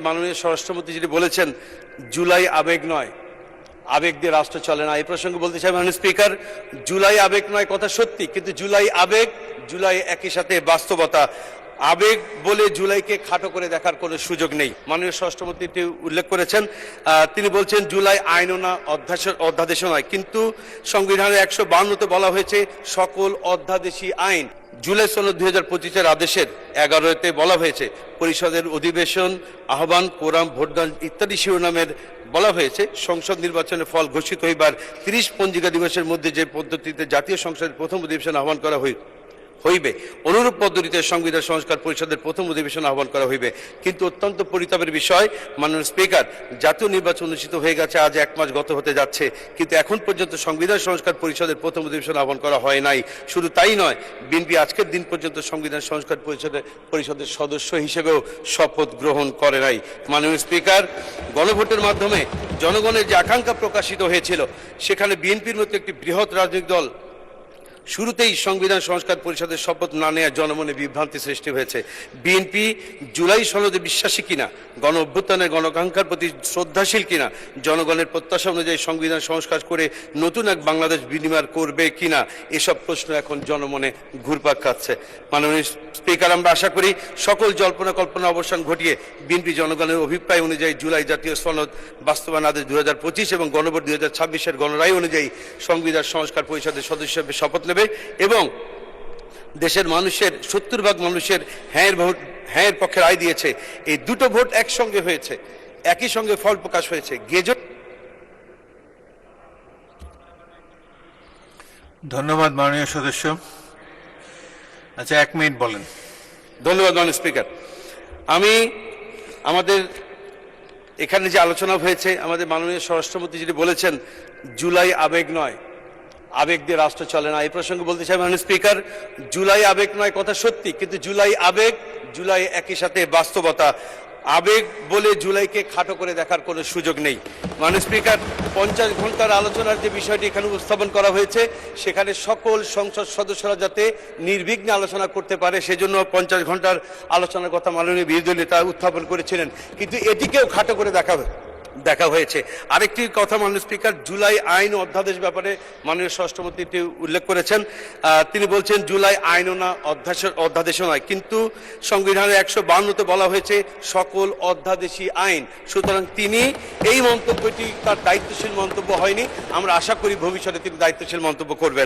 মাননীয় স্বরাষ্ট্রমন্ত্রী যেটি বলেছেন, জুলাই আবেগ নয়, আবেগ দিয়ে রাষ্ট্র চলে না। এই প্রসঙ্গে বলতে চাই মাননীয় স্পিকার, জুলাই আবেগ নয় কথা সত্যি, কিন্তু জুলাই আবেগ, জুলাই একই সাথে বাস্তবতা। আবেগ বলে জুলাইকে খাটো করে দেখার কোনো সুযোগ নেই। মাননীয় স্বরাষ্ট্রমন্ত্রী উল্লেখ করেছেন, তিনি বলছেন জুলাই আইনও না অধ্যাদেশও নয়, কিন্তু সংবিধানের 152তে বলা হয়েছে সকল অধ্যাদেশী আইন। জুলাই সনদ 2025-এর আদেশের 11-তে বলা হয়েছে পরিষদের অধিবেশন আহ্বান, কোরাম, ভোটদান ইত্যাদি শিরোনামের বলা হয়েছে সংসদ নির্বাচনের ফল ঘোষিত হইবার 30 পঞ্জিকা দিবসের মধ্যে যে পদ্ধতিতে জাতীয় সংসদের প্রথম অধিবেশন আহ্বান করা হইবে, অনুরূপ পদ্ধতিতে সংবিধান সংস্কার পরিষদের প্রথম অধিবেশন আহ্বান করা হইবে। কিন্তু অত্যন্ত পরিতাপের বিষয় মাননীয় স্পিকার, জাতীয় নির্বাচন অনুষ্ঠিত হয়ে গেছে, আজ 1 মাস গত হতে যাচ্ছে, কিন্তু এখন পর্যন্ত সংবিধান সংস্কার পরিষদের প্রথম অধিবেশন আহ্বান করা হয় নাই। শুধু তাই নয়, বিএনপি আজকের দিন পর্যন্ত সংবিধান সংস্কার পরিষদের সদস্য হিসেবেও শপথ গ্রহণ করে নাই। মাননীয় স্পিকার, গণভোটের মাধ্যমে জনগণের যে আকাঙ্ক্ষা প্রকাশিত হয়েছিল, সেখানে বিএনপির মতো একটি বৃহৎ রাজনৈতিক দল শুরুতেই সংবিধান সংস্কার পরিষদের শপথ না নেওয়ার জনমনে বিভ্রান্তি সৃষ্টি হয়েছে। বিএনপি জুলাই সনদে বিশ্বাসী কিনা, গণ অভ্যুত্থানের গণাকাঙ্ক্ষার প্রতি শ্রদ্ধাশীল কিনা, জনগণের প্রত্যাশা অনুযায়ী সংবিধান সংস্কার করে নতুন এক বাংলাদেশ বিনির্মাণ করবে কিনা, এসব প্রশ্ন এখন জনমনে ঘুরপাক খাচ্ছে। মাননীয় স্পিকার, আমরা আশা করি সকল জল্পনা কল্পনা অবসান ঘটিয়ে বিএনপি জনগণের অভিপ্রায় অনুযায়ী জুলাই জাতীয় সনদ বাস্তবায়ন আদেশ 2025 এবং গণভোট 2026-এর গণরায় অনুযায়ী সংবিধান সংস্কার পরিষদের সদস্য হিসেবে শপথ নেবে এবং দেশের মানুষের 70% মানুষের হ্যাঁ এর পক্ষে রায় দিয়েছে। এই দুটো ভোট একসঙ্গে হয়েছে, একই সঙ্গে ফল প্রকাশ হয়েছে। গেজট। ধন্যবাদ মাননীয় সদস্য। আচ্ছা, 1 মিনিট বলেন। ধন্যবাদ মাননীয় স্পিকার। আমাদের এখানে যে আলোচনা হয়েছে, আমাদের মাননীয় স্বরাষ্ট্রমন্ত্রী যেটি বলেছেন জুলাই আবেগ নয়, আবেগ দিয়ে রাষ্ট্র চলে না। এই প্রসঙ্গে বলতে চাই মাননীয় স্পিকার, জুলাই আবেগ নয় কথা সত্যি, কিন্তু জুলাই আবেগ, জুলাই একই সাথে বাস্তবতা। আবেগ বলে জুলাইকে খাটো করে দেখার কোনো সুযোগ নেই। মাননীয় স্পিকার, 50 ঘন্টার আলোচনার যে বিষয়টি এখানে উপস্থাপন করা হয়েছে, সেখানে সকল সংসদ সদস্যরা যাতে নির্বিঘ্নে আলোচনা করতে পারে, সেজন্য 50 ঘন্টার আলোচনার কথা মাননীয় বিরোধী নেতা উত্থাপন করেছিলেন, কিন্তু এটিকেও খাটো করে দেখা হয়েছে। আরেকটি কথা মাননীয় স্পিকার, জুলাই আইন ও অধ্যাদেশ ব্যাপারে মাননীয় স্বরাষ্ট্রমন্ত্রী উল্লেখ করেছেন, তিনি বলছেন জুলাই আইনও না অধ্যাদেশও নয়, কিন্তু সংবিধানের 152-তে বলা হয়েছে সকল অধ্যাদেশী আইন। সুতরাং তিনি এই মন্তব্যটি তার দায়িত্বশীল মন্তব্য হয়নি। আমরা আশা করি ভবিষ্যতে তিনি দায়িত্বশীল মন্তব্য করবেন।